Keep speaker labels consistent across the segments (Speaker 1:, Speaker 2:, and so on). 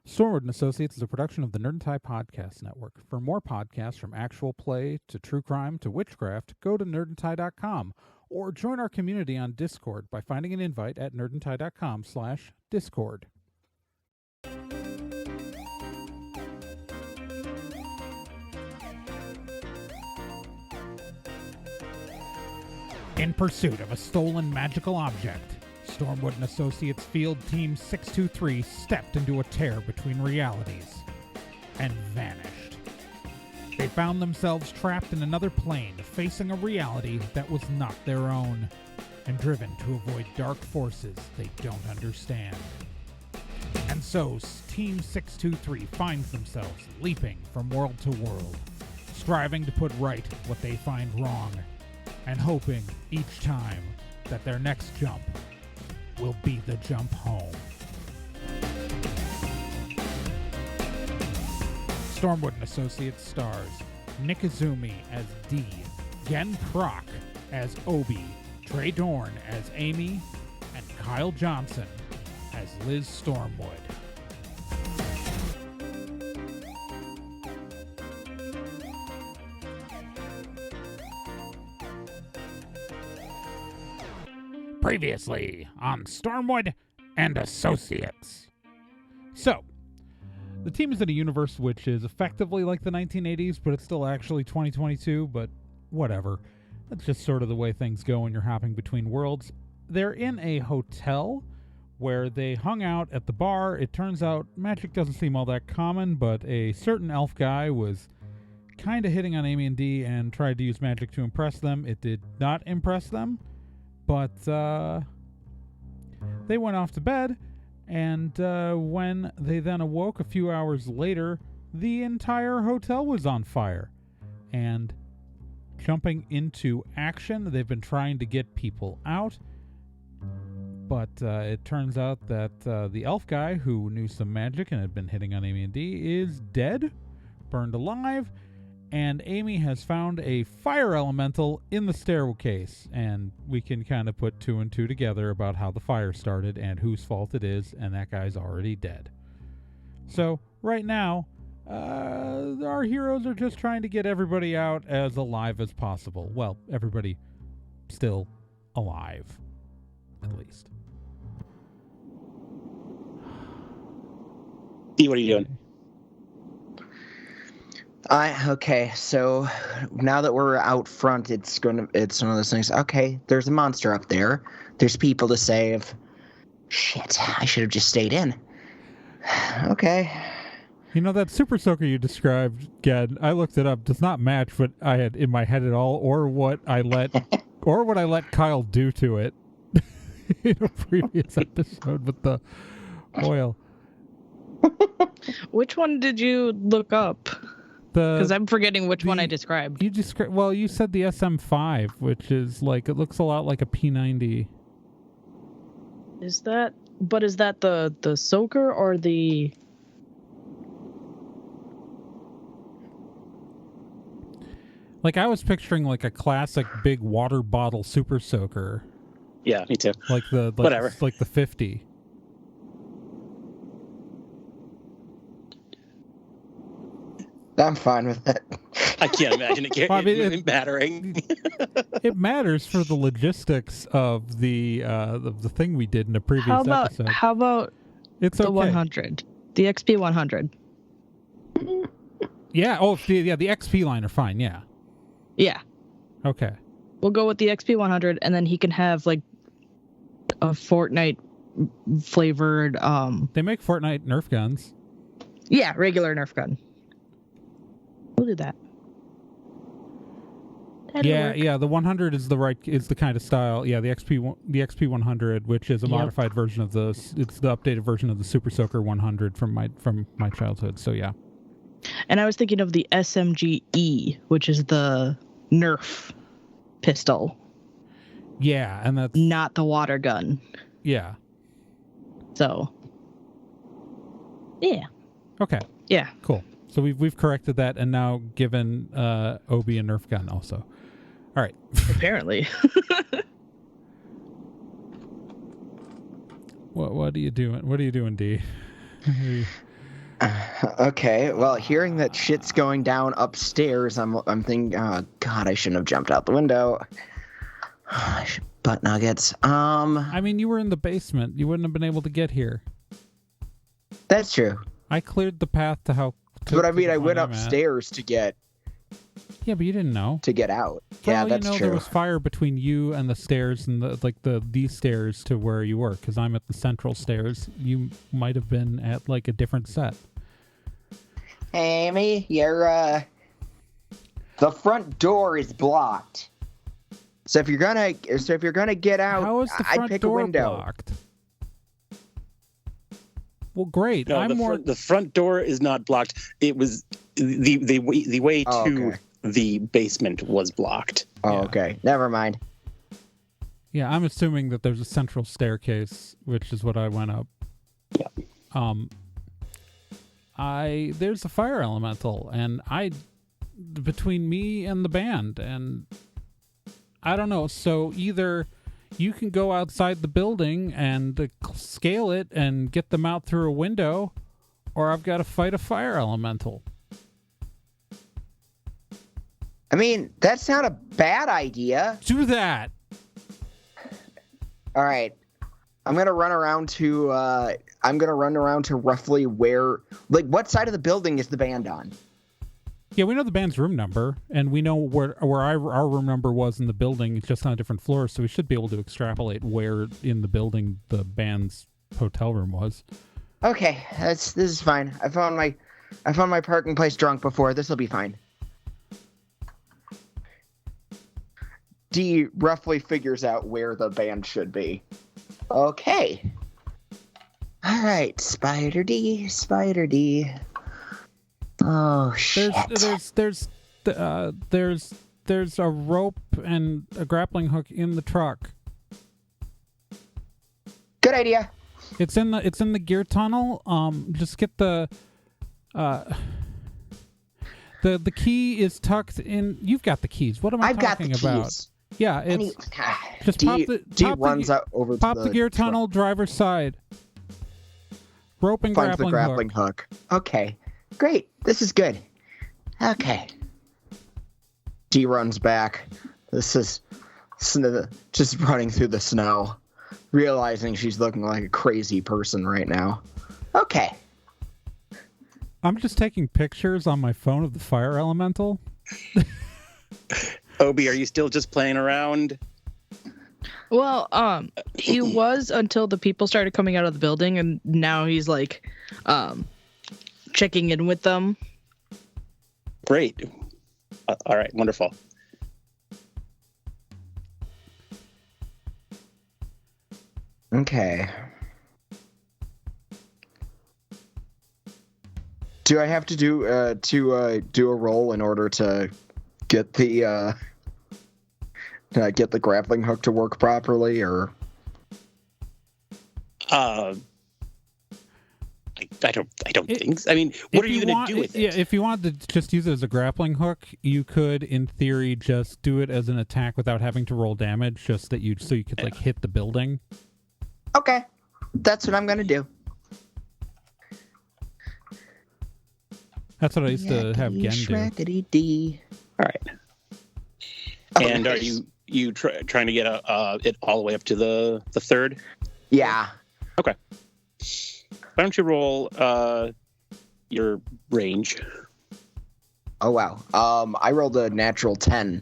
Speaker 1: Stormwood and Associates is a production of the Nerd and Tie Podcast Network. For more podcasts from actual play to true crime to witchcraft, go to nerdandtie.com or join our community on Discord by finding an invite at nerdandtie.com/discord. In pursuit of a stolen magical object, Stormwood and Associates Field Team 623 stepped into a tear between realities and vanished. They found themselves trapped in another plane, facing a reality that was not their own, and driven to avoid dark forces they don't understand. And so, Team 623 finds themselves leaping from world to world, striving to put right what they find wrong, and hoping each time that their next jump will be the jump home. Stormwood and Associates stars Nick Izumi as Dee, Gen Proc as Obie, Trey Dorn as Amy, and Kyle Johnson as Liz Stormwood. Previously on Stormwood and Associates. So, the team is in a universe which is effectively like the 1980s, but it's still actually 2022, but whatever. That's just sort of the way things go when you're hopping between worlds. They're in a hotel where they hung out at the bar. It turns out magic doesn't seem all that common, but a certain elf guy was kind of hitting on Amy and Dee and tried to use magic to impress them. It did not impress them. But they went off to bed, and when they then awoke a few hours later, the entire hotel was on fire. And jumping into action, they've been trying to get people out, but it turns out that the elf guy who knew some magic and had been hitting on Amy and Dee is dead, burned alive, and Amy has found a fire elemental in the staircase, and we can kind of put two and two together about how the fire started and whose fault it is, and that guy's already dead. So, right now, our heroes are just trying to get everybody out as alive as possible. Well, everybody still alive, at least.
Speaker 2: Dee, what are you doing?
Speaker 3: Okay, so now that we're out front, it's one of those things. Okay, there's a monster up there. There's people to save. Shit, I should have just stayed in. Okay.
Speaker 1: You know, that super soaker you described, Ged, I looked it up, does not match what I had in my head at all, or what I let Kyle do to it in a previous episode with the oil.
Speaker 4: Which one did you look up? Because I'm forgetting which one I described.
Speaker 1: You said the SM5, which is like, it looks a lot like a P90.
Speaker 4: Is that the soaker or the...
Speaker 1: Like, I was picturing like a classic big water bottle super soaker.
Speaker 2: Yeah, me too.
Speaker 1: Like
Speaker 2: whatever.
Speaker 1: Like the 50.
Speaker 3: I'm fine with it.
Speaker 2: I can't imagine it mattering.
Speaker 1: It matters for the logistics of the thing we did in a previous episode.
Speaker 4: How about
Speaker 1: it's
Speaker 4: the
Speaker 1: okay.
Speaker 4: 100? The XP 100.
Speaker 1: Yeah, the XP line are fine, yeah.
Speaker 4: Yeah.
Speaker 1: Okay.
Speaker 4: We'll go with the XP 100, and then he can have like a Fortnite flavored
Speaker 1: They make Fortnite Nerf guns.
Speaker 4: Yeah, regular Nerf gun. We'll do that.
Speaker 1: Yeah, the 100 is the kind of style. Yeah, the XP 100, which is a modified version of it's the updated version of the Super Soaker 100 from my childhood. So yeah.
Speaker 4: And I was thinking of the SMGE, which is the Nerf pistol.
Speaker 1: Yeah, and that's
Speaker 4: not the water gun.
Speaker 1: Yeah.
Speaker 4: So. Yeah.
Speaker 1: Okay.
Speaker 4: Yeah.
Speaker 1: Cool. So we've corrected that and now given Obie a Nerf gun also. All right.
Speaker 4: Apparently.
Speaker 1: What are you doing? What are you doing, Dee?
Speaker 3: Okay, well, hearing that shit's going down upstairs, I'm thinking, oh god, I shouldn't have jumped out the window. Butt nuggets.
Speaker 1: I mean, you were in the basement. You wouldn't have been able to get here.
Speaker 3: That's true.
Speaker 1: I cleared the path to how.
Speaker 3: But I mean, I went upstairs to get.
Speaker 1: Yeah, but you didn't know.
Speaker 3: To get out.
Speaker 1: For
Speaker 3: Yeah,
Speaker 1: all
Speaker 3: that's
Speaker 1: you know,
Speaker 3: true.
Speaker 1: there was fire between you and the stairs and these stairs to where you were. Because I'm at the central stairs. You might have been at like a different set.
Speaker 3: Amy, the front door is blocked. So if you're gonna get out,
Speaker 1: how is the
Speaker 3: I'd
Speaker 1: front
Speaker 3: pick
Speaker 1: door
Speaker 3: a window.
Speaker 1: blocked? Well, great.
Speaker 2: No, the front door is not blocked. It was the way to the basement was blocked.
Speaker 3: Oh, okay. Never mind.
Speaker 1: Yeah, I'm assuming that there's a central staircase, which is what I went up.
Speaker 2: Yeah.
Speaker 1: There's a fire elemental, and between me and the band, and I don't know. So either you can go outside the building and scale it and get them out through a window, or I've got to fight a fire elemental.
Speaker 3: I mean, that's not a bad idea.
Speaker 1: Do that.
Speaker 3: All right. I'm gonna run around to roughly where, like, what side of the building is the band on?
Speaker 1: Yeah, we know the band's room number, and we know where our room number was in the building. It's just on a different floor, so we should be able to extrapolate where in the building the band's hotel room was.
Speaker 3: Okay, this is fine. I found my parking place drunk before. This will be fine. D roughly figures out where the band should be. Okay. All right, Spider D. Oh shit.
Speaker 1: There's a rope and a grappling hook in the truck.
Speaker 3: Good idea.
Speaker 1: It's in the gear tunnel. Just get the key is tucked in. You've got the keys. What am I talking about?
Speaker 3: Keys.
Speaker 1: Yeah, it's just
Speaker 3: D
Speaker 1: pop
Speaker 3: runs out over
Speaker 1: pop
Speaker 3: to
Speaker 1: the gear tunnel, driver's side. Rope and
Speaker 3: finds the grappling hook. Okay, great. This is good. Okay. D runs back. This is just running through the snow, realizing she's looking like a crazy person right now. Okay.
Speaker 1: I'm just taking pictures on my phone of the fire elemental.
Speaker 2: Obie, are you still just playing around?
Speaker 4: Well, he was until the people started coming out of the building, and now he's like, checking in with them.
Speaker 2: Great. All right, wonderful.
Speaker 3: Okay. Do I have to do a roll in order to get the grappling hook to work properly, or?
Speaker 2: I don't think so. I mean, what are you going to do with it?
Speaker 1: Yeah, if you wanted to just use it as a grappling hook, you could, in theory, just do it as an attack without having to roll damage, just that you could like hit the building.
Speaker 3: Okay, that's what I'm gonna do.
Speaker 1: That's what I used to have Gen do.
Speaker 2: All right. And are you trying to get it all the way up to the third?
Speaker 3: Yeah.
Speaker 2: Okay. Why don't you roll your range?
Speaker 3: Oh wow. I rolled a natural 10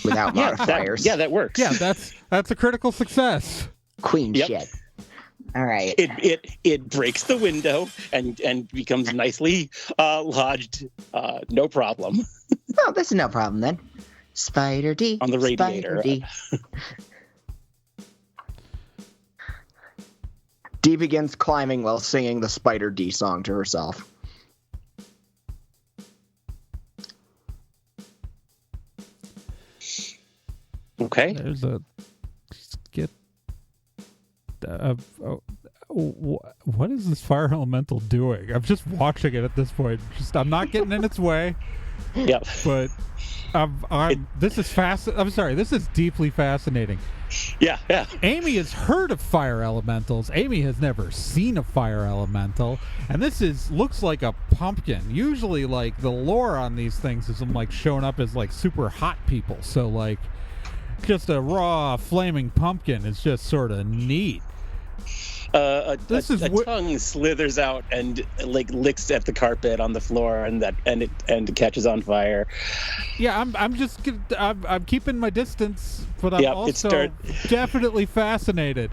Speaker 3: without modifiers.
Speaker 2: That works.
Speaker 1: Yeah, that's a critical success.
Speaker 3: Queen shit. All right.
Speaker 2: It breaks the window and becomes nicely lodged. No problem.
Speaker 3: Oh, that's no problem then. Spider D
Speaker 2: on the radiator.
Speaker 3: D. D begins climbing while singing the Spider D song to herself.
Speaker 2: Okay.
Speaker 1: There's a get. What is this fire elemental doing? I'm just watching it at this point. I'm not getting in its way.
Speaker 2: Yep.
Speaker 1: But this is I'm sorry. This is deeply fascinating.
Speaker 2: Yeah.
Speaker 1: Amy has heard of fire elementals. Amy has never seen a fire elemental, and this looks like a pumpkin. Usually, like the lore on these things is them like showing up as like super hot people. So like, just a raw flaming pumpkin is just sort of neat.
Speaker 2: A tongue slithers out and like licks at the carpet on the floor, and it catches on fire.
Speaker 1: Yeah, I'm keeping my distance, but I'm also definitely fascinated.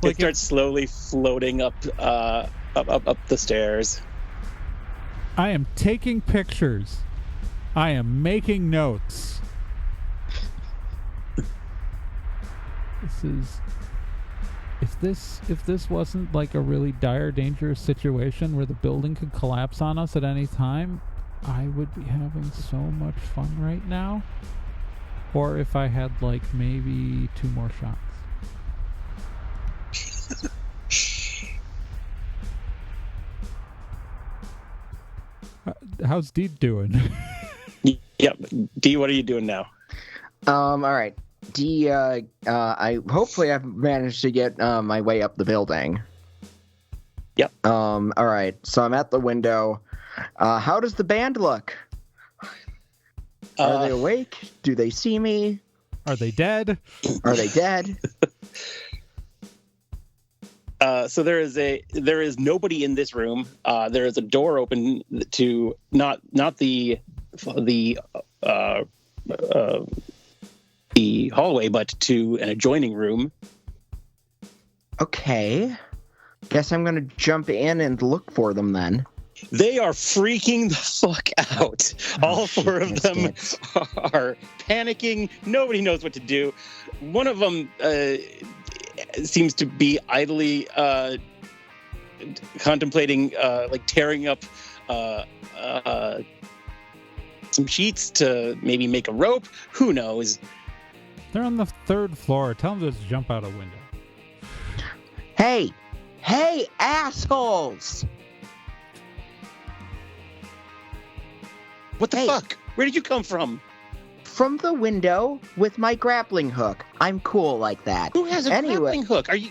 Speaker 2: It starts slowly floating up the stairs.
Speaker 1: I am taking pictures. I am making notes. If this wasn't like a really dire, dangerous situation where the building could collapse on us at any time, I would be having so much fun right now. Or if I had like maybe 2 more shots. How's Dee doing?
Speaker 2: Yep. Dee, what are you doing now?
Speaker 3: All right. Dee, hopefully I've managed to get my way up the building.
Speaker 2: Yep.
Speaker 3: All right. So I'm at the window. How does the band look? Are they awake? Do they see me?
Speaker 1: Are they dead?
Speaker 3: Are they dead?
Speaker 2: So there is nobody in this room. There is a door open to not the hallway, but to an adjoining room.
Speaker 3: Okay. Guess I'm gonna jump in and look for them then.
Speaker 2: They are freaking the fuck out. All 4 of them are panicking. Nobody knows what to do. One of them seems to be idly contemplating like tearing up some sheets to maybe make a rope. Who knows?
Speaker 1: They're on the 3rd floor. Tell them to just jump out a window.
Speaker 3: Hey, assholes!
Speaker 2: What the fuck? Where did you come from?
Speaker 3: From the window with my grappling hook. I'm cool like that.
Speaker 2: Who has a grappling hook? Are you...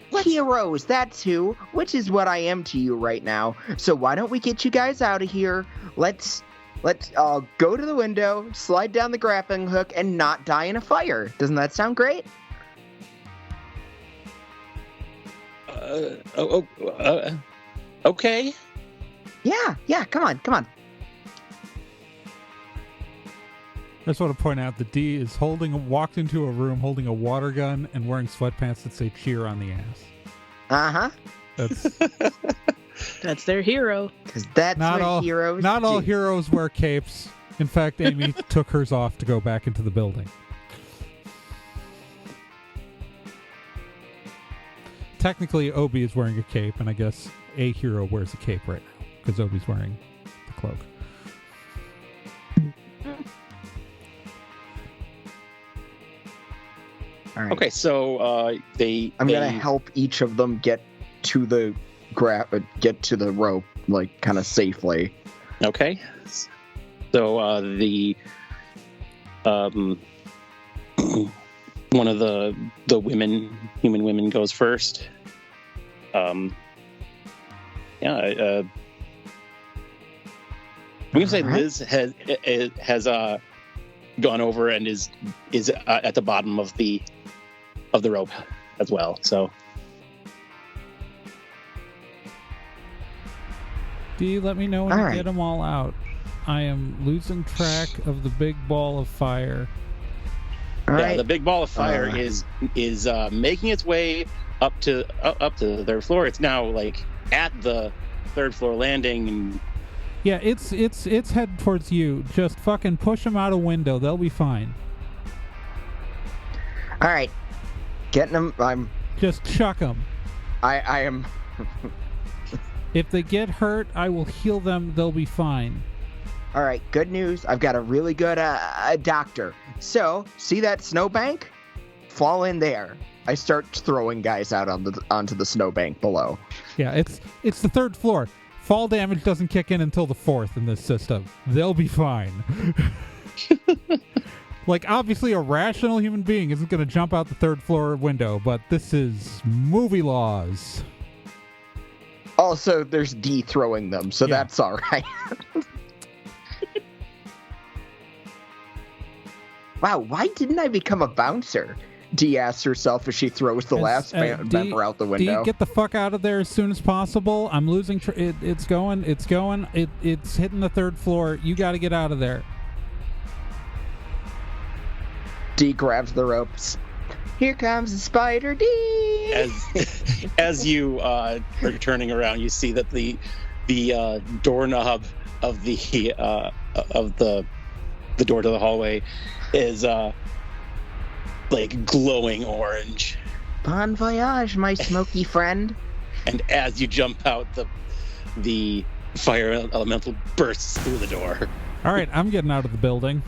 Speaker 2: What?
Speaker 3: Heroes, that's who. Which is what I am to you right now. So why don't we get you guys out of here? Let's go to the window, slide down the grappling hook, and not die in a fire. Doesn't that sound great?
Speaker 2: Okay.
Speaker 3: Yeah, come on.
Speaker 1: I just want to point out that Dee is walked into a room holding a water gun and wearing sweatpants that say cheer on the ass.
Speaker 3: Uh-huh.
Speaker 4: That's their hero.
Speaker 3: Because that's what heroes
Speaker 1: Not all
Speaker 3: do.
Speaker 1: heroes wear capes. In fact, Amy took hers off to go back into the building. Technically, Obie is wearing a cape, and I guess a hero wears a cape right now, because Obie's wearing the cloak.
Speaker 3: All right.
Speaker 2: Okay, so
Speaker 3: I'm gonna help each of them get to the rope, like kind of safely.
Speaker 2: Okay. So the one of the human women goes first. I'm gonna say Liz has gone over and is at the bottom of the rope as well. So
Speaker 1: Dee, let me know when
Speaker 3: All
Speaker 1: you
Speaker 3: right.
Speaker 1: get them all out. I am losing track of the big ball of fire.
Speaker 3: All
Speaker 2: yeah,
Speaker 3: right.
Speaker 2: the big ball of fire is making its way up to the 3rd floor. It's now like at the 3rd floor landing. And
Speaker 1: Yeah, it's headed towards you. Just fucking push them out a window. They'll be fine.
Speaker 3: All right. Getting them.
Speaker 1: Just chuck them.
Speaker 3: I am.
Speaker 1: If they get hurt, I will heal them. They'll be fine.
Speaker 3: All right. Good news. I've got a really good doctor. So, see that snowbank? Fall in there. I start throwing guys out onto the snowbank below.
Speaker 1: Yeah, it's the 3rd floor. Fall damage doesn't kick in until the 4th in this system. They'll be fine. Like, obviously, a rational human being isn't going to jump out the 3rd floor window, but this is movie laws.
Speaker 3: Also, there's D throwing them, so that's all right. Wow, why didn't I become a bouncer? D asks herself as she throws the last member out the window.
Speaker 1: D, get the fuck out of there as soon as possible. I'm losing. It's going. It's hitting the 3rd floor. You got to get out of there.
Speaker 3: D grabs the ropes. Here comes the spider, D.
Speaker 2: As you are turning around, you see that the doorknob of the door to the hallway is like glowing orange.
Speaker 3: Bon voyage, my smoky friend.
Speaker 2: And as you jump out, the fire elemental bursts through the door.
Speaker 1: All right, I'm getting out of the building.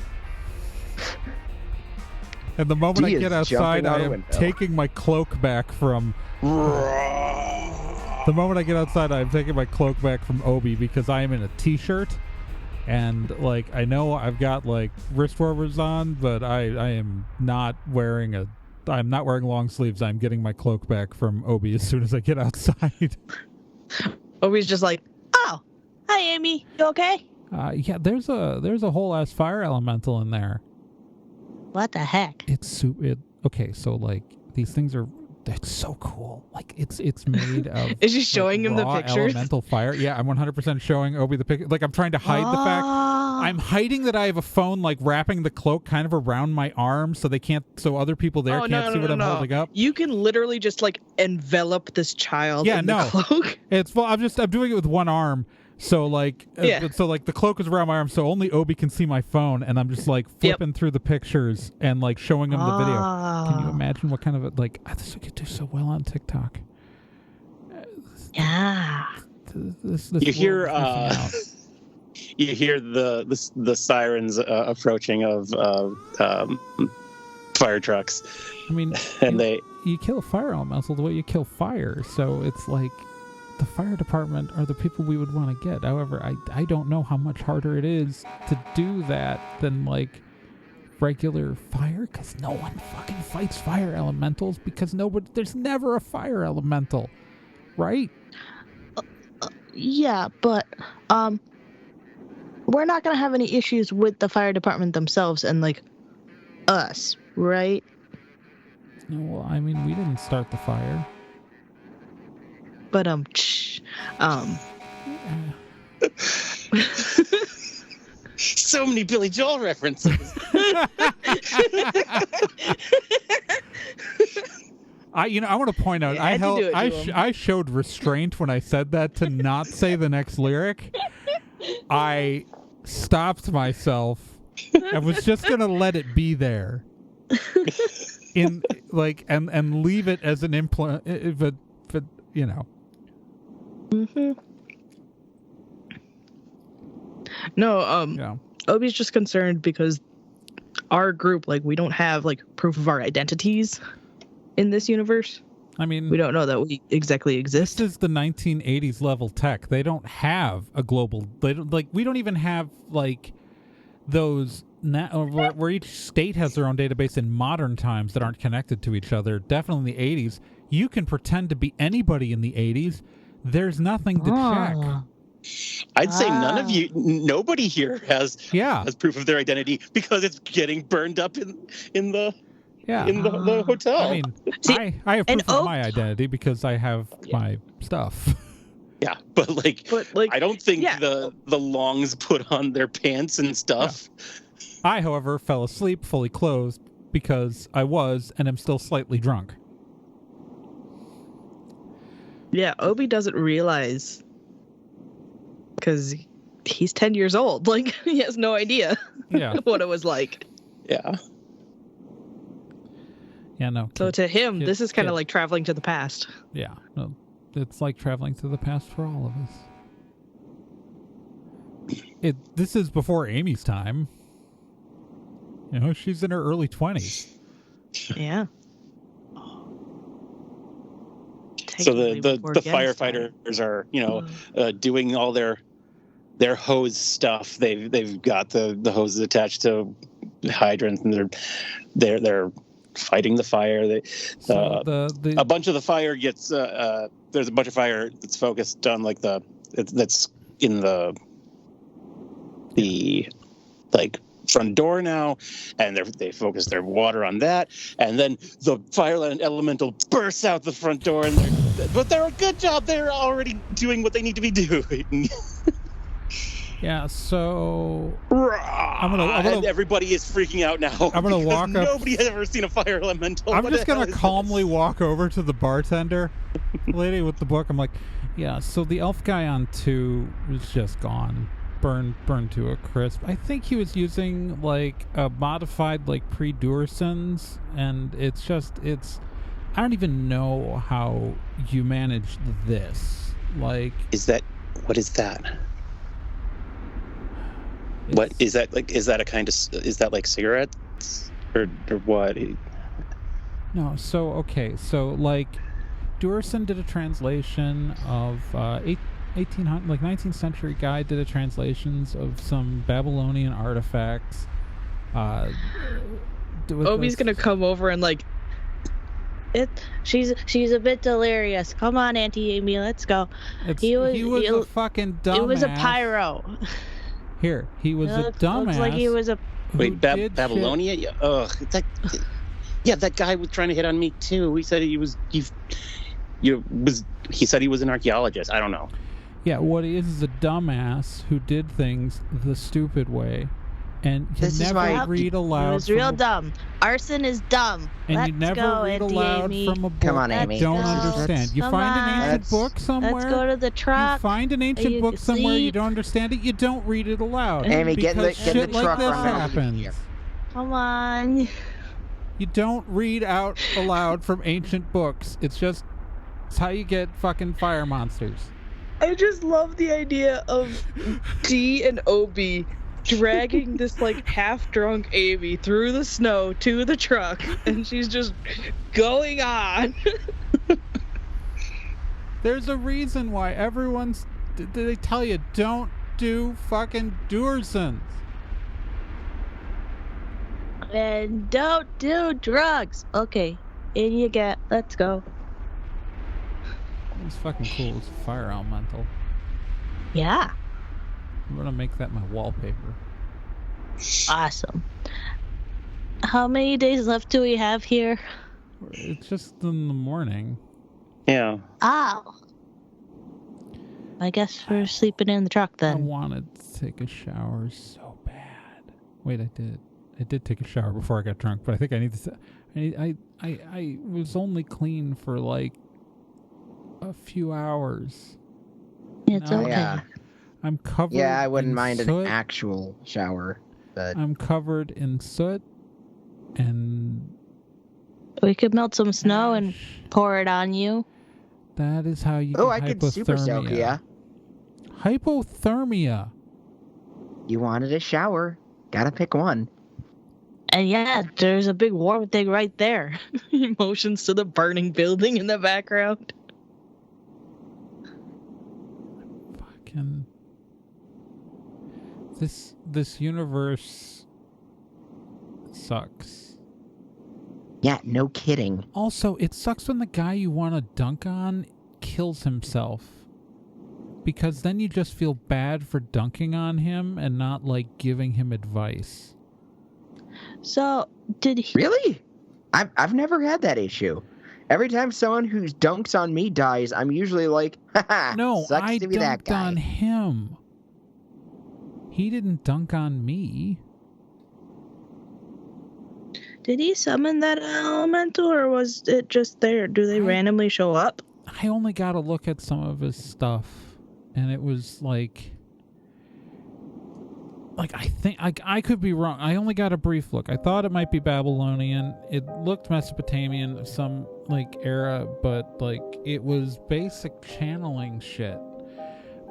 Speaker 1: And the moment I get outside, I am taking my cloak back from... The moment I get outside, I'm taking my cloak back from Obie because I am in a t-shirt. And, like, I know I've got, like, wrist warmers on, but I am not wearing I'm not wearing long sleeves. I'm getting my cloak back from Obie as soon as I get outside.
Speaker 4: Obie's just like, oh, hi, Amy. You okay?
Speaker 1: Yeah, there's a whole ass fire elemental in there.
Speaker 4: What the heck?
Speaker 1: Okay, so like these things are that's so cool. Like it's made of
Speaker 4: Is she showing him the pictures?
Speaker 1: Elemental fire. Yeah, I'm 100% showing Obie the picture. Like I'm trying to hide the fact. I'm hiding that I have a phone like wrapping the cloak kind of around my arm so other people there can't see what I'm holding up.
Speaker 4: You can literally just like envelop this child in the cloak.
Speaker 1: I'm doing it with one arm. So like, the cloak is around my arm, so only Obie can see my phone, and I'm just like flipping through the pictures and like showing him the video. Can you imagine what kind of this could do so well on TikTok?
Speaker 4: Yeah.
Speaker 2: You hear the sirens approaching of fire trucks.
Speaker 1: I mean,
Speaker 2: and
Speaker 1: you kill fire elemental the way you kill fire, so it's like. The fire department are the people we would want to get. However, I don't know how much harder it is to do that than like regular fire, because no one fucking fights fire elementals because there's never a fire elemental, right?
Speaker 4: Yeah, but we're not gonna have any issues with the fire department themselves and like us, right?
Speaker 1: No, well, I mean we didn't start the fire.
Speaker 4: But
Speaker 2: so many Billy Joel references.
Speaker 1: I want to point out I showed restraint when I said that to not say the next lyric. I stopped myself and was just gonna let it be there, and leave it as an implant. But you know.
Speaker 4: Mm-hmm. No, Obie's just concerned because our group, like, we don't have like proof of our identities in this universe.
Speaker 1: I mean,
Speaker 4: we don't know that we exactly exist.
Speaker 1: This is the 1980s level tech. They don't have a global. We don't even have like those where each state has their own database in modern times that aren't connected to each other. Definitely in the 80s, you can pretend to be anybody in the 80s. There's nothing to check.
Speaker 2: I'd say nobody here has proof of their identity because it's getting burned up in the hotel.
Speaker 1: I mean, I have proof of my identity because I have my stuff.
Speaker 2: Yeah, but I don't think the Longs put on their pants and stuff.
Speaker 1: Yeah. I, however, fell asleep fully clothed because I was and am still slightly drunk.
Speaker 4: Yeah, Obie doesn't realize because he's 10 years old. Like, he has no idea what it was like.
Speaker 2: Yeah.
Speaker 1: Yeah, no.
Speaker 4: So to him, this is kind of like traveling to the past.
Speaker 1: Yeah, no, it's like traveling to the past for all of us. This is before Amy's time. You know, she's in her early 20s.
Speaker 4: Yeah.
Speaker 2: So the
Speaker 4: Technically before
Speaker 2: the
Speaker 4: Gen started.
Speaker 2: firefighters are, doing all their hose stuff. They've got the hoses attached to hydrants, and they're fighting the fire.
Speaker 1: So
Speaker 2: A bunch of the fire gets there's a bunch of fire that's focused on like that's in the like front door now, and they focus their water on that, and then the fire elemental bursts out the front door, but they're a good job. They're already doing what they need to be doing.
Speaker 1: Yeah, so
Speaker 2: and everybody is freaking out now.
Speaker 1: I'm gonna walk up.
Speaker 2: Nobody has ever seen a fire elemental.
Speaker 1: I'm just gonna calmly walk over to the bartender lady with the book. I'm like, yeah. So the elf guy on 2 was just gone, burned to a crisp. I think he was using like a modified like pre-Dursons, and it's I don't even know how you managed this. Like,
Speaker 2: what is that? What is that like? Is that is that like cigarettes or what?
Speaker 1: No, so okay, so like Durson did a translation of 1800, like 19th century guy did a translations of some Babylonian artifacts.
Speaker 4: Obie's gonna come over and like she's a bit delirious. Come on, Auntie Amy, let's go.
Speaker 1: He was a fucking dumbass.
Speaker 4: It was a pyro.
Speaker 1: Here, he was a dumbass.
Speaker 4: Looks like he was a.
Speaker 2: Wait, Babylonia? Yeah, ugh. That guy was trying to hit on me too. He said he said he was an archaeologist. I don't know.
Speaker 1: Yeah, what he is a dumbass who did things the stupid way, and you never read aloud.
Speaker 4: It was real dumb. Arson is dumb.
Speaker 1: And you never read aloud from a book.
Speaker 3: Come on, Amy.
Speaker 1: You don't understand. You find an ancient book somewhere.
Speaker 4: Let's go to the truck.
Speaker 1: You find an ancient book somewhere. You don't understand it. You don't read it aloud.
Speaker 3: Amy, get in the
Speaker 1: shit like
Speaker 3: truck.
Speaker 1: this happens.
Speaker 4: Come on.
Speaker 1: You don't read out aloud from ancient books. It's how you get fucking fire monsters.
Speaker 4: I just love the idea of D and Obie dragging this like half-drunk Amy through the snow to the truck, and she's just going on.
Speaker 1: There's a reason why they tell you don't do fucking Dursons.
Speaker 4: And don't do drugs. Okay, in you get. Let's go.
Speaker 1: It's fucking cool. It's a fire elemental.
Speaker 4: Yeah.
Speaker 1: I'm gonna make that my wallpaper.
Speaker 4: Awesome. How many days left do we have here?
Speaker 1: It's just in the morning.
Speaker 2: Yeah.
Speaker 4: Oh. I guess we're sleeping in the truck
Speaker 1: I
Speaker 4: then.
Speaker 1: wanted to take a shower so bad. Wait, I did. I did take a shower before I got drunk, but I think I need to. I was only clean for like a few hours.
Speaker 4: It's okay.
Speaker 3: Yeah.
Speaker 1: I'm covered.
Speaker 3: Yeah, I wouldn't
Speaker 1: in
Speaker 3: mind
Speaker 1: soot.
Speaker 3: an actual shower, but
Speaker 1: I'm covered in soot, and
Speaker 4: We could melt some snow and pour it on you.
Speaker 1: that is how you.
Speaker 3: oh,
Speaker 1: get
Speaker 3: I could super soak ya.
Speaker 1: Hypothermia.
Speaker 3: You wanted a shower, gotta pick one.
Speaker 4: And yeah, there's a big warm thing right there. Motions to the burning building in the background.
Speaker 1: Fucking. This universe sucks.
Speaker 3: Yeah, no kidding.
Speaker 1: Also, it sucks when the guy you want to dunk on kills himself. Because then you just feel bad for dunking on him and not, like, giving him advice.
Speaker 4: So, did he...
Speaker 3: Really? I've never had that issue. Every time someone who dunks on me dies, I'm usually like, haha,
Speaker 1: No,
Speaker 3: sucks
Speaker 1: I
Speaker 3: to be that
Speaker 1: dunked
Speaker 3: guy.
Speaker 1: on him. He didn't dunk on me.
Speaker 4: Did he summon that elemental, or was it just there? Do they randomly show up?
Speaker 1: I only got to look at some of his stuff, and it was like I think I could be wrong. I only got a brief look. I thought it might be Babylonian. It looked Mesopotamian, some like era, but like it was basic channeling shit.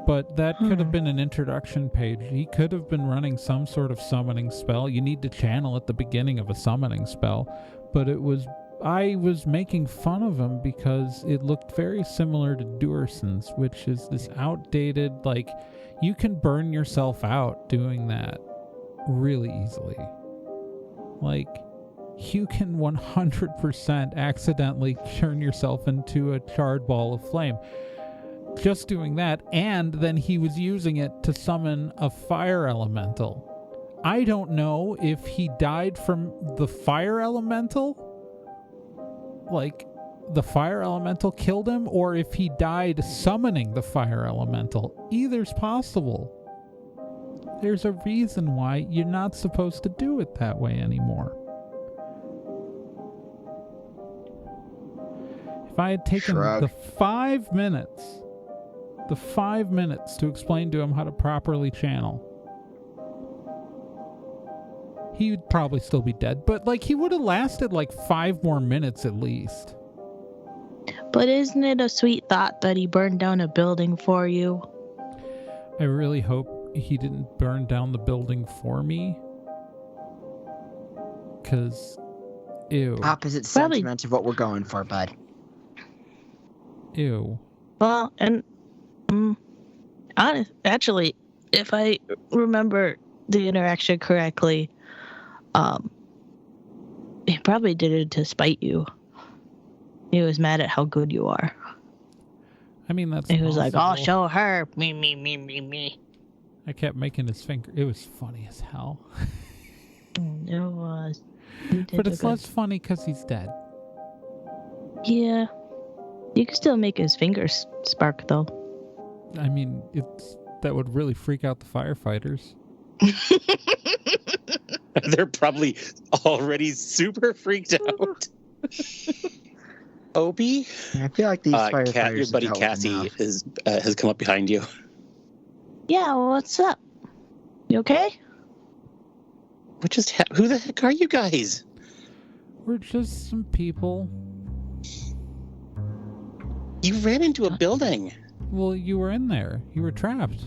Speaker 1: But that could have been an introduction page. He could have been running some sort of summoning spell. You need to channel at the beginning of a summoning spell, but it was I was making fun of him because it looked very similar to Duerson's, which is this outdated, like, you can burn yourself out doing that really easily. Like, you can 100% accidentally turn yourself into a charred ball of flame. Just doing that, and then he was using it to summon a fire elemental. I don't know if he died from the fire elemental, like the fire elemental killed him, or if he died summoning the fire elemental. Either's possible. There's a reason why you're not supposed to do it that way anymore. If I had taken the 5 minutes to explain to him how to properly channel, he would probably still be dead. But, like, he would have lasted, like, 5 more minutes at least.
Speaker 5: But isn't it a sweet thought that he burned down a building for you?
Speaker 1: I really hope he didn't burn down the building for me. 'Cause, ew.
Speaker 3: Opposite sentiment of what we're going for, bud.
Speaker 1: Ew.
Speaker 5: Well, and actually, if I remember the interaction correctly, he probably did it to spite you. He was mad at how good you are.
Speaker 1: I mean, that's
Speaker 5: He was like, I'll
Speaker 1: possible.
Speaker 5: show her. Me.
Speaker 1: I kept making his finger. It was funny as hell.
Speaker 5: It was. You did
Speaker 1: But
Speaker 5: a
Speaker 1: it's
Speaker 5: good-
Speaker 1: less funny because he's dead.
Speaker 5: Yeah. You can still make his fingers spark, though.
Speaker 1: I mean, that would really freak out the firefighters.
Speaker 2: They're probably already super freaked out. Obie?
Speaker 3: I feel like these firefighters.
Speaker 2: Your buddy
Speaker 3: have dealt with
Speaker 2: Cassie
Speaker 3: enough.
Speaker 2: has come up behind you.
Speaker 5: Yeah, what's up? You okay?
Speaker 2: Who the heck are you guys?
Speaker 1: We're just some people.
Speaker 2: You ran into a building.
Speaker 1: Well, you were in there. You were trapped.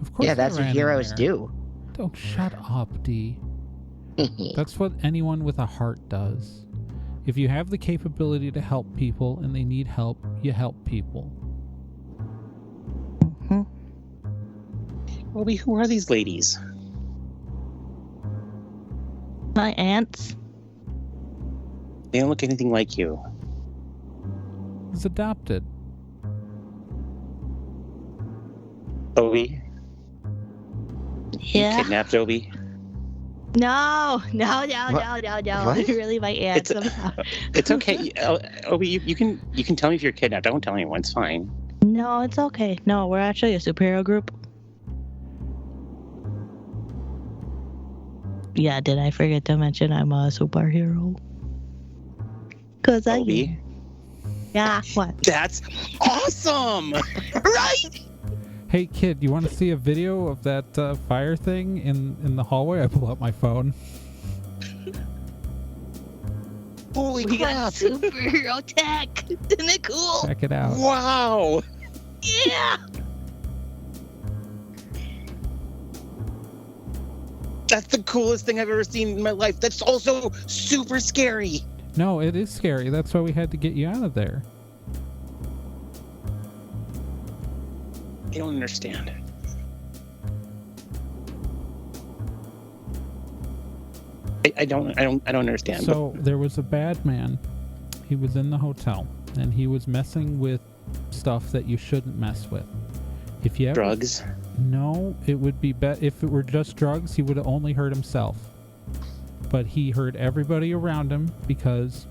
Speaker 1: Of course.
Speaker 3: Yeah,
Speaker 1: I
Speaker 3: that's what
Speaker 1: ran in
Speaker 3: heroes
Speaker 1: there.
Speaker 3: do.
Speaker 1: Don't shut up, D. That's what anyone with a heart does. If you have the capability to help people and they need help, you help people.
Speaker 5: Mm-hmm.
Speaker 2: Obie, who are these ladies?
Speaker 5: My aunts.
Speaker 2: They don't look anything like you.
Speaker 1: He's adopted.
Speaker 2: Obie? You
Speaker 5: Yeah.
Speaker 2: kidnapped Obie?
Speaker 5: No.
Speaker 3: What?
Speaker 5: Really, my aunts.
Speaker 2: It's okay. Obie, you can tell me if you're kidnapped. Don't tell anyone. It's fine.
Speaker 5: No, it's okay. No, we're actually a superhero group. Yeah, did I forget to mention I'm a superhero? Cause I
Speaker 2: Obie?
Speaker 5: am. Yeah, what?
Speaker 2: That's awesome!
Speaker 5: Right?
Speaker 1: Hey, kid, you want to see a video of that fire thing in the hallway? I pull out my phone.
Speaker 2: Holy
Speaker 5: We got
Speaker 2: crap!
Speaker 5: superhero tech. Isn't it cool?
Speaker 1: Check it out.
Speaker 2: Wow!
Speaker 5: Yeah.
Speaker 2: That's the coolest thing I've ever seen in my life. That's also super scary.
Speaker 1: No, it is scary. That's why we had to get you out of there.
Speaker 2: I don't understand. I don't understand.
Speaker 1: So there was a bad man. He was in the hotel, and he was messing with stuff that you shouldn't mess with. If you ever,
Speaker 2: Drugs.
Speaker 1: No, it would be if it were just drugs, he would have only hurt himself. But he hurt everybody around him because,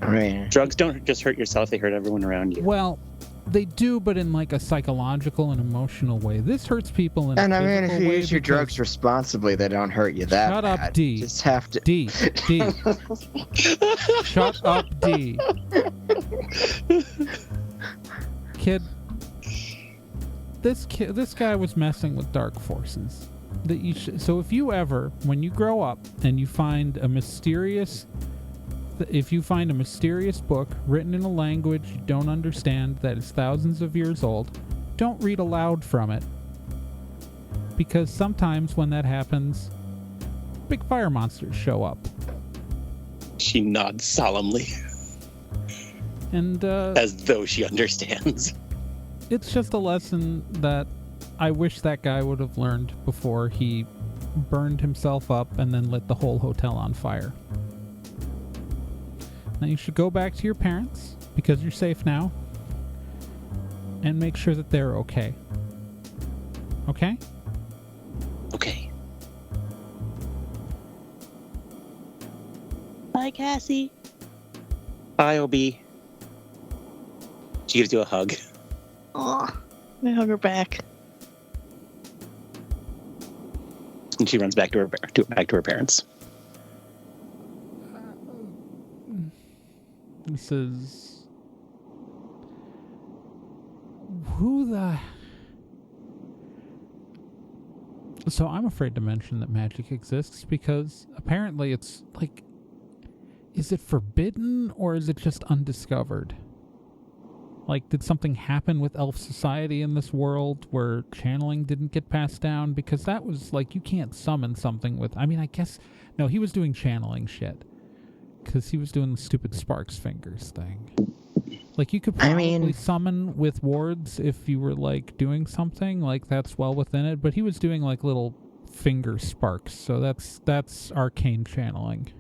Speaker 3: Right.
Speaker 2: Drugs don't just hurt yourself; they hurt everyone around you.
Speaker 1: well, they do, but in like a psychological and emotional way. This hurts people in
Speaker 3: And
Speaker 1: a
Speaker 3: I mean, if
Speaker 1: physical
Speaker 3: you
Speaker 1: way
Speaker 3: use your
Speaker 1: because-
Speaker 3: drugs responsibly, they don't hurt you that
Speaker 1: Shut up,
Speaker 3: bad.
Speaker 1: D.
Speaker 3: Just have to.
Speaker 1: D. Shut up, D. Kid, this guy was messing with dark forces. So if you ever, when you grow up and you find a mysterious book written in a language you don't understand that is thousands of years old, don't read aloud from it. Because sometimes when that happens, big fire monsters show up.
Speaker 2: She nods solemnly,
Speaker 1: And
Speaker 2: as though she understands.
Speaker 1: it's just a lesson that I wish that guy would have learned before he burned himself up and then lit the whole hotel on fire. Now you should go back to your parents, because you're safe now, and make sure that they're okay. Okay?
Speaker 2: Okay.
Speaker 5: Bye, Cassie.
Speaker 2: Bye, Obie. She gives you a hug.
Speaker 5: Aw, I hug her back.
Speaker 2: And she runs back to her parents.
Speaker 1: This is... Who the... So I'm afraid to mention that magic exists because apparently it's like... Is it forbidden or is it just undiscovered? Like, did something happen with elf society in this world where channeling didn't get passed down? Because that was like, you can't summon something with... I mean, I guess... No, he was doing channeling shit. Because he was doing the stupid Sparks Fingers thing. Like, you could probably summon with wards if you were, like, doing something. Like, that's well within it. But he was doing, like, little finger sparks. So that's arcane channeling.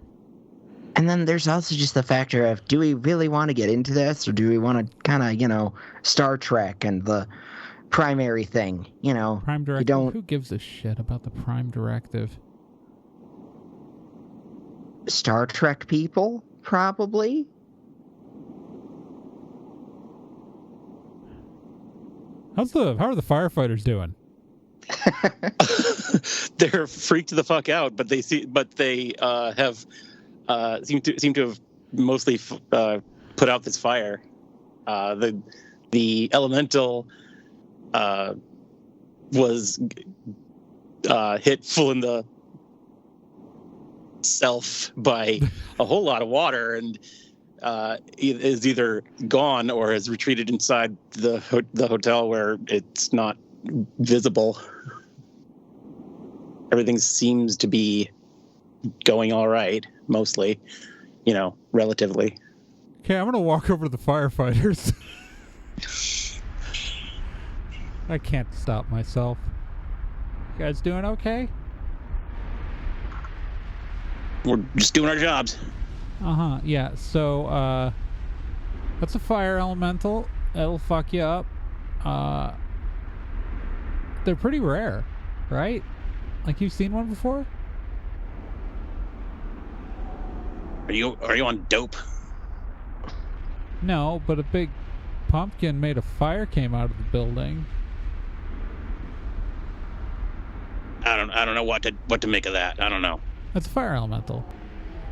Speaker 3: And then there's also just the factor of, do we really want to get into this, or do we want to kind of, Star Trek and the primary thing,
Speaker 1: Prime Directive?
Speaker 3: You don't...
Speaker 1: Who gives a shit about the Prime Directive?
Speaker 3: Star Trek people, probably?
Speaker 1: How are the firefighters doing?
Speaker 2: They're freaked the fuck out, but they have seem to have mostly put out this fire. The elemental was hit full in the self by a whole lot of water, and is either gone or has retreated inside the hotel where it's not visible. Everything seems to be going all right, mostly, relatively.
Speaker 1: Okay, I'm gonna walk over to the firefighters. I can't stop myself. You guys doing okay?
Speaker 2: We're just doing our jobs.
Speaker 1: Yeah, so, that's a fire elemental. It'll fuck you up. They're pretty rare, right? Like, you've seen one before?
Speaker 2: Are you on dope?
Speaker 1: No, but a big pumpkin made of fire came out of the building.
Speaker 2: I don't know what to make of that. I don't know.
Speaker 1: That's a fire elemental.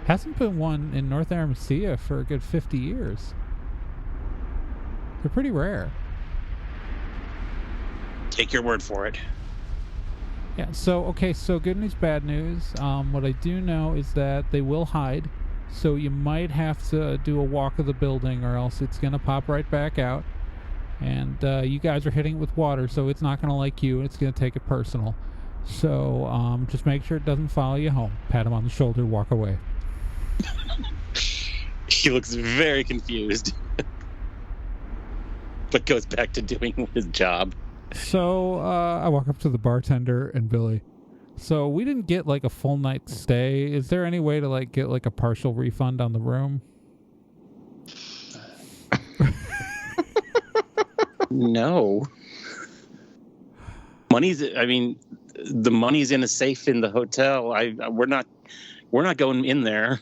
Speaker 1: Hasn't been one in North Aramesia for a good 50 years. They're pretty rare.
Speaker 2: Take your word for it.
Speaker 1: Yeah, so good news, bad news. What I do know is that they will hide, so you might have to do a walk of the building or else it's going to pop right back out. And you guys are hitting it with water, so it's not going to like you, and it's going to take it personal. So just make sure it doesn't follow you home. Pat him on the shoulder, walk away.
Speaker 2: He looks very confused, but goes back to doing his job.
Speaker 1: So I walk up to the bartender and Billy. So we didn't get like a full night's stay. Is there any way to like get like a partial refund on the room?
Speaker 2: No. The money's in a safe in the hotel. We're not going in there.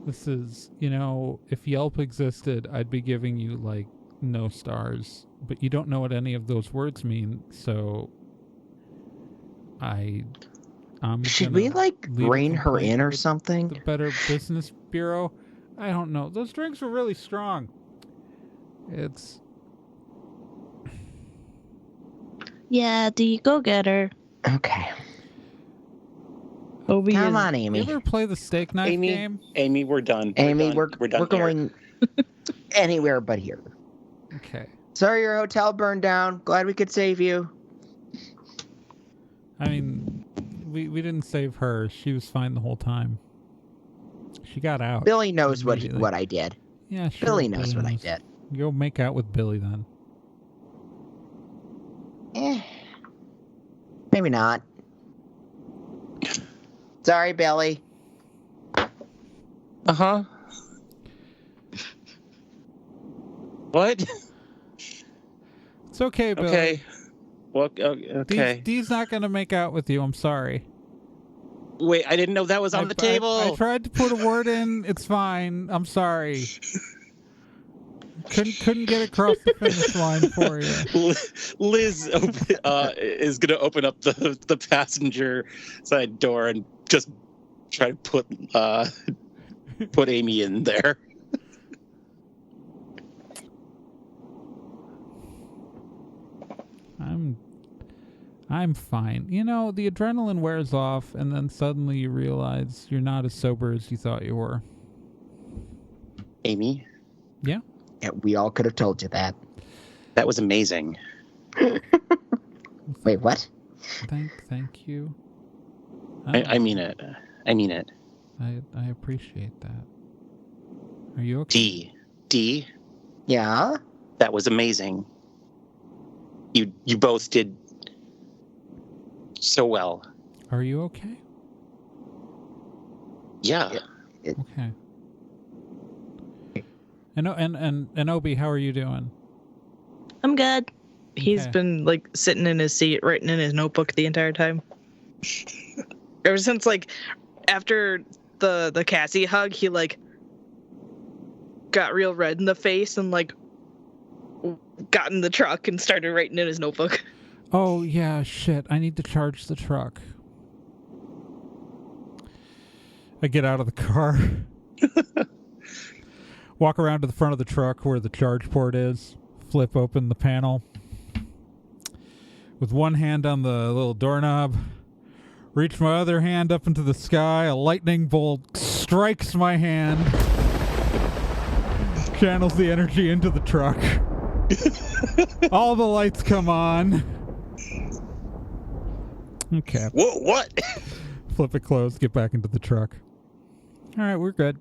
Speaker 1: This is, if Yelp existed, I'd be giving you, like, no stars. But you don't know what any of those words mean, so
Speaker 3: Should we, rein her in or something?
Speaker 1: The Better Business Bureau? I don't know. Those drinks were really strong.
Speaker 5: Yeah, do you go get her?
Speaker 3: Okay.
Speaker 5: Obie
Speaker 3: Come on, Amy.
Speaker 1: You ever play the steak knife game?
Speaker 2: Amy, we're done.
Speaker 3: Amy, we're
Speaker 2: done
Speaker 3: going anywhere but here.
Speaker 1: Okay.
Speaker 3: Sorry your hotel burned down. Glad we could save you.
Speaker 1: I mean, we didn't save her. She was fine the whole time. She got out.
Speaker 3: Billy knows what
Speaker 1: immediately.
Speaker 3: I did.
Speaker 1: Yeah, sure.
Speaker 3: Billy knows what I did.
Speaker 1: Go make out with Billy then.
Speaker 3: Maybe not. Sorry, Billy.
Speaker 2: Uh-huh. What?
Speaker 1: It's okay, Billy.
Speaker 2: Okay. Well, okay.
Speaker 1: Dee's not going to make out with you. I'm sorry.
Speaker 2: Wait, I didn't know that was on the table.
Speaker 1: I tried to put a word in. It's fine. I'm sorry. Couldn't get across the finish line for you.
Speaker 2: Liz is going to open up the passenger side door and just try to put Amy in there.
Speaker 1: I'm fine. You know, the adrenaline wears off, and then suddenly you realize you're not as sober as you thought you were.
Speaker 2: Amy?
Speaker 1: Yeah?
Speaker 3: Yeah, we all could have told you that.
Speaker 2: That was amazing.
Speaker 3: Wait, what?
Speaker 1: Thank you.
Speaker 2: I mean it. I mean it.
Speaker 1: I appreciate that. Are you okay?
Speaker 2: D?
Speaker 3: Yeah?
Speaker 2: That was amazing. You both did so well.
Speaker 1: Are you okay?
Speaker 2: Yeah.
Speaker 1: Okay. And Obie, how are you doing?
Speaker 4: I'm good. He's
Speaker 1: Okay.
Speaker 4: been like sitting in his seat, writing in his notebook the entire time. Ever since like after the Cassie hug, he like got real red in the face and like got in the truck and started writing in his notebook.
Speaker 1: Oh, yeah, shit. I need to charge the truck. I get out of the car. Walk around to the front of the truck where the charge port is. Flip open the panel. With one hand on the little doorknob. Reach my other hand up into the sky. A lightning bolt strikes my hand. Channels the energy into the truck. All the lights come on. Okay.
Speaker 2: Whoa, what?
Speaker 1: Flip it closed, get back into the truck. All right, we're good.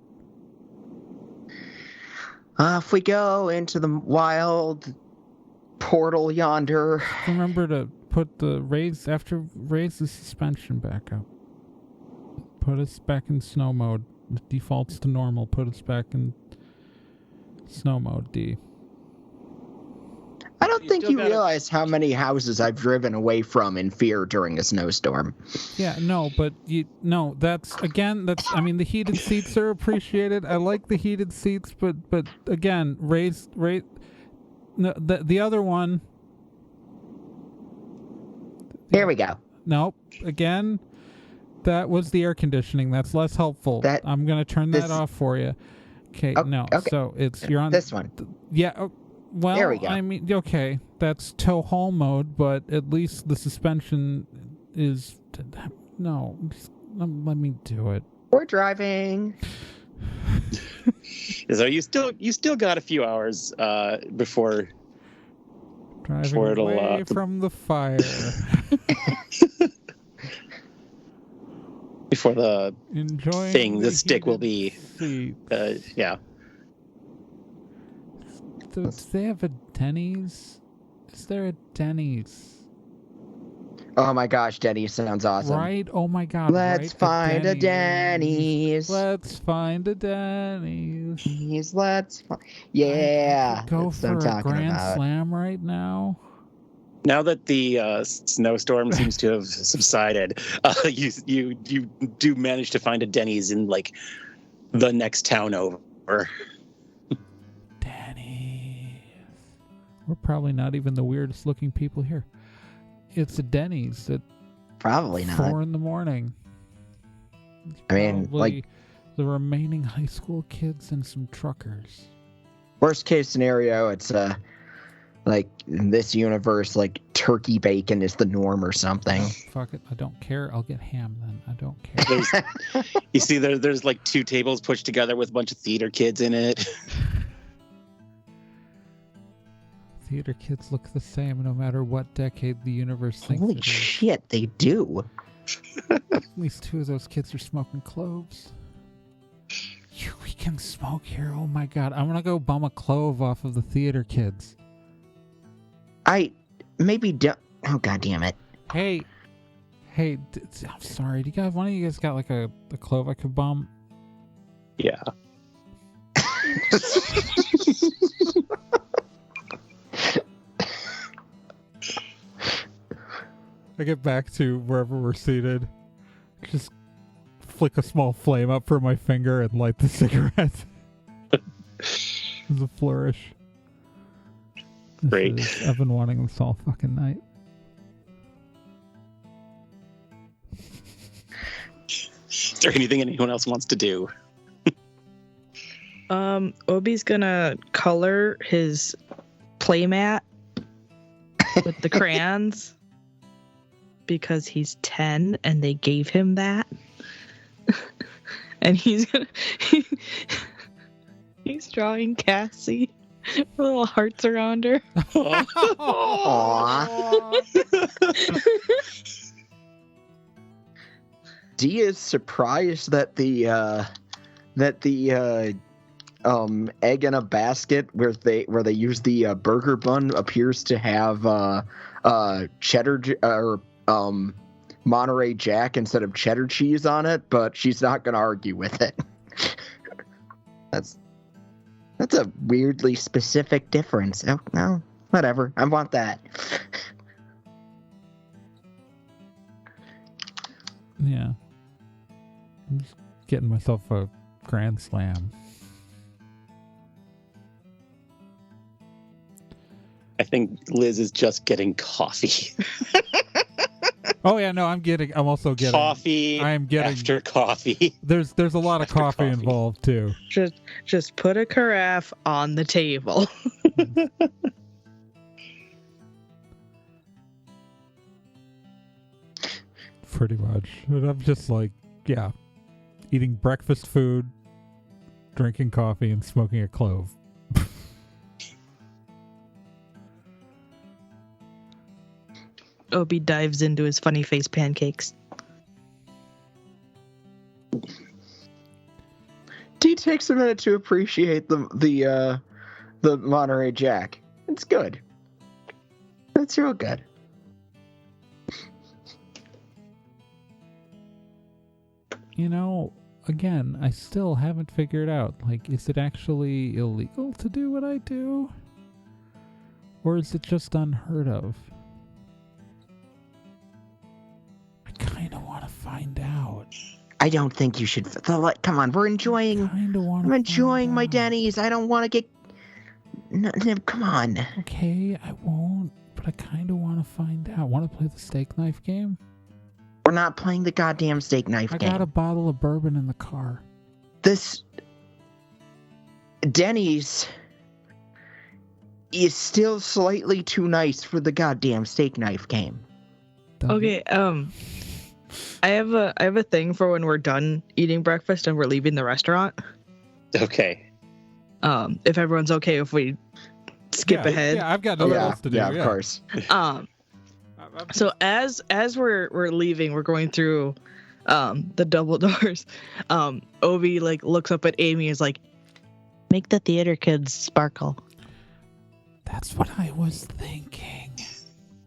Speaker 3: Off we go into the wild portal yonder.
Speaker 1: Remember to put raise the suspension back up. Put us back in snow mode. It defaults to normal. Put us back in snow mode, D.
Speaker 3: I don't think
Speaker 2: still
Speaker 3: you
Speaker 2: gotta-
Speaker 3: realize how many houses I've driven away from in fear during a snowstorm.
Speaker 1: Yeah, no, but I mean, the heated seats are appreciated. I like the heated seats, but again, raise no, the other one.
Speaker 3: Here we go.
Speaker 1: Nope. Again, that was the air conditioning. That's less helpful. I'm going to turn that off for you. Okay, no.
Speaker 3: Okay.
Speaker 1: So you're on
Speaker 3: this one.
Speaker 1: Yeah. Well,
Speaker 3: there we go.
Speaker 1: I mean, okay, that's tow haul mode, but at least the suspension is no. Let me do it.
Speaker 3: We're driving.
Speaker 2: So you still got a few hours before
Speaker 1: Driving
Speaker 2: it'll,
Speaker 1: away from the fire.
Speaker 2: before the
Speaker 1: Enjoying
Speaker 2: thing, the stick will be,
Speaker 1: seat.
Speaker 2: yeah.
Speaker 1: So, do they have a Denny's? Is there a Denny's?
Speaker 3: Oh my gosh, Denny's sounds awesome.
Speaker 1: Right? Oh my god.
Speaker 3: Let's
Speaker 1: right?
Speaker 3: find a Denny's.
Speaker 1: Let's find a Denny's.
Speaker 3: Yeah.
Speaker 1: Go
Speaker 3: that's
Speaker 1: for
Speaker 3: what I'm
Speaker 1: a
Speaker 3: talking
Speaker 1: Grand
Speaker 3: about.
Speaker 1: Slam right now.
Speaker 2: Now that the snowstorm seems to have subsided, you do manage to find a Denny's in like the next town over.
Speaker 1: Denny's. We're probably not even the weirdest looking people here. It's a Denny's at
Speaker 3: Probably not.
Speaker 1: 4 a.m.
Speaker 3: I mean, like,
Speaker 1: the remaining high school kids and some truckers.
Speaker 3: worst case scenario, it's like in this universe, like turkey bacon is the norm or something.
Speaker 1: Oh, fuck it. I don't care. I'll get ham then. I don't care.
Speaker 2: You see, there's like two tables pushed together with a bunch of theater kids in it.
Speaker 1: Theater kids look the same no matter what decade the universe thinks
Speaker 3: Holy
Speaker 1: it is.
Speaker 3: shit, they do.
Speaker 1: At least 2 of those kids are smoking cloves. We can smoke here. Oh my god. I'm gonna go bum a clove off of the theater kids.
Speaker 3: I maybe don't. Oh, god damn it.
Speaker 1: Hey, I'm sorry. Do you guys, one of you guys got like a clove I could bum?
Speaker 2: Yeah.
Speaker 1: I get back to wherever we're seated. Just flick a small flame up from my finger and light the cigarette. It's a flourish.
Speaker 2: Great.
Speaker 1: I've been wanting this all fucking night.
Speaker 2: Is there anything anyone else wants to do?
Speaker 4: Obie's gonna color his playmat with the crayons because he's 10 and they gave him that. And he's drawing Cassie with little hearts around her.
Speaker 3: Aww. Dee is surprised that the egg in a basket where they use the burger bun appears to have cheddar or Monterey Jack instead of cheddar cheese on it, but she's not going to argue with it. That's a weirdly specific difference. Oh, no, whatever. I want that.
Speaker 1: Yeah. I'm just getting myself a grand slam.
Speaker 2: I think Liz is just getting coffee.
Speaker 1: Oh yeah, no, I'm also getting
Speaker 2: Coffee.
Speaker 1: I am getting
Speaker 2: after coffee.
Speaker 1: There's a lot of
Speaker 2: After
Speaker 1: coffee
Speaker 2: coffee.
Speaker 1: involved too.
Speaker 4: Just put a carafe on the table.
Speaker 1: Pretty much. And I'm just like, yeah, eating breakfast food, drinking coffee, and smoking a clove.
Speaker 4: Obie dives into his funny face pancakes.
Speaker 3: Dee takes a minute to appreciate the Monterey Jack. It's good. That's real good.
Speaker 1: You know, again, I still haven't figured out, like, is it actually illegal to do what I do? Or is it just unheard of? I kind of want to find out.
Speaker 3: I don't think you should. Come on, we're enjoying. I'm enjoying my Denny's. I don't want to get. No, come on.
Speaker 1: Okay, I won't, but I kind of want to find out. Want to play the steak knife game?
Speaker 3: We're not playing the goddamn steak knife game.
Speaker 1: I got a bottle of bourbon in the car.
Speaker 3: This Denny's is still slightly too nice for the goddamn steak knife game.
Speaker 4: Okay, I have a thing for when we're done eating breakfast and we're leaving the restaurant.
Speaker 2: Okay.
Speaker 4: If everyone's okay if we skip ahead.
Speaker 1: Yeah, I've got nothing else to do.
Speaker 3: Yeah, of course.
Speaker 4: So as we're leaving, we're going through the double doors. Obie like looks up at Amy and is like,
Speaker 5: Make the theater kids sparkle.
Speaker 1: That's what I was thinking.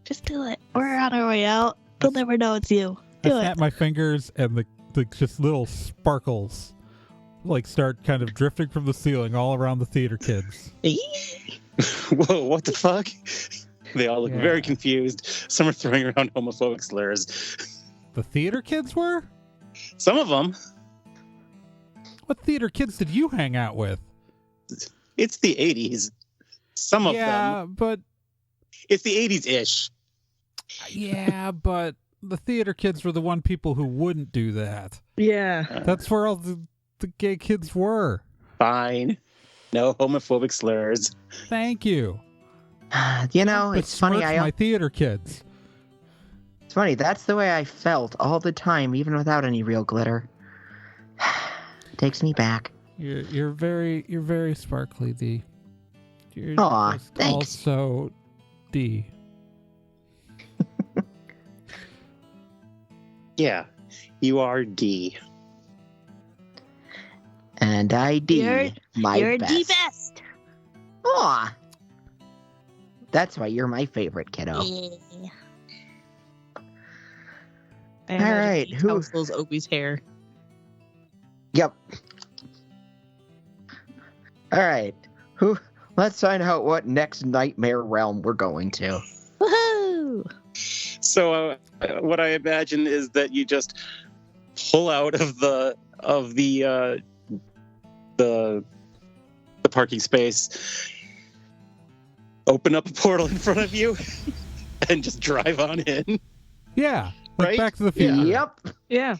Speaker 5: Just do it. We're on our way out. They'll never know it's you.
Speaker 1: I
Speaker 5: Do
Speaker 1: snap
Speaker 5: it.
Speaker 1: my fingers and the just little sparkles like start kind of drifting from the ceiling all around the theater kids.
Speaker 2: Whoa, what the fuck? They all look
Speaker 1: Yeah.
Speaker 2: very confused. Some are throwing around homophobic slurs.
Speaker 1: The theater kids were?
Speaker 2: Some of them.
Speaker 1: What theater kids did you hang out with?
Speaker 2: It's the 80s. Some of them.
Speaker 1: But
Speaker 2: It's the 80s-ish.
Speaker 1: yeah, but the theater kids were the one people who wouldn't do that.
Speaker 4: yeah.
Speaker 1: That's where all the gay kids were.
Speaker 2: Fine. No homophobic slurs.
Speaker 1: Thank you.
Speaker 3: You know, it's funny.
Speaker 1: Besmirch my theater kids.
Speaker 3: It's funny. That's the way I felt all the time, even without any real glitter. Takes me back.
Speaker 1: You're very sparkly, Dee. You're
Speaker 3: Aw,
Speaker 1: just
Speaker 3: thanks.
Speaker 1: also D.
Speaker 2: Yeah, you are D.
Speaker 3: And I D my
Speaker 5: You're
Speaker 3: best.
Speaker 5: the best.
Speaker 3: Aw. That's why you're my favorite kiddo.
Speaker 5: Yeah.
Speaker 4: I
Speaker 3: All
Speaker 4: imagine
Speaker 3: right,
Speaker 4: he
Speaker 3: who-
Speaker 4: tousles Obie's hair.
Speaker 3: Yep. All right. Let's find out what next nightmare realm we're going to.
Speaker 5: Woohoo!
Speaker 2: So what I imagine is that you just pull out of the parking space, open up a portal in front of you, and just drive on in.
Speaker 1: Yeah. Like
Speaker 2: Right?
Speaker 1: Back to the Future.
Speaker 3: Yep.
Speaker 4: Yeah.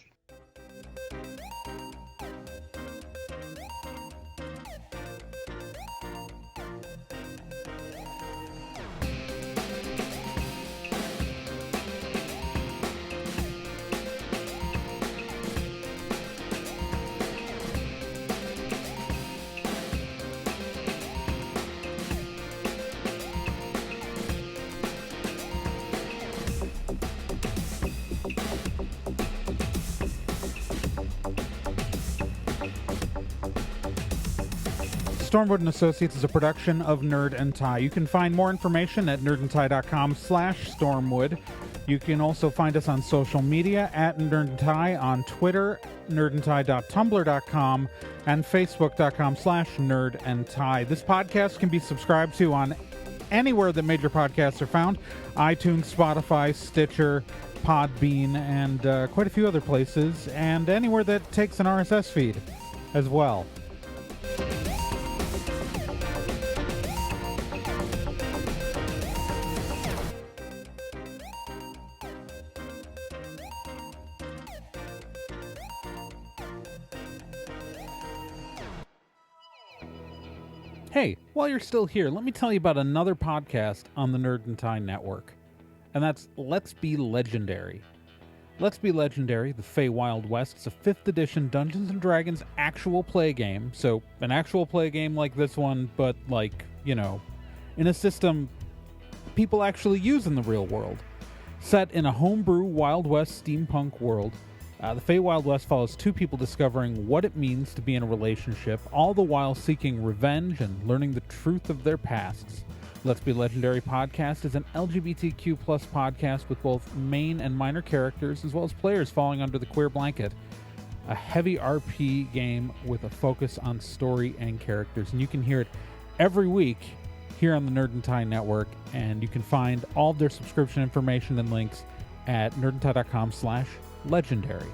Speaker 1: Stormwood and Associates is a production of Nerd and Tie. You can find more information at nerdandtie.com/stormwood. You can also find us on social media at Nerd and Tie on Twitter, nerdandtie.tumblr.com, and facebook.com/nerdandtie. This podcast can be subscribed to on anywhere that major podcasts are found: iTunes, Spotify, Stitcher, Podbean, and quite a few other places, and anywhere that takes an RSS feed as well. Hey, while you're still here, let me tell you about another podcast on the Nerd and Tie Network. And that's Let's Be Legendary. Let's Be Legendary, the Fey Wild West, is a 5th edition Dungeons & Dragons actual play game. So, an actual play game like this one, but like, in a system people actually use in the real world. Set in a homebrew Wild West steampunk world, the Fey Wild West follows two people discovering what it means to be in a relationship, all the while seeking revenge and learning the truth of their pasts. Let's Be Legendary podcast is an LGBTQ+ podcast with both main and minor characters, as well as players falling under the queer blanket. A heavy RP game with a focus on story and characters. And you can hear it every week here on the Nerd and Tie Network, and you can find all of their subscription information and links at nerdandtie.com/legendary.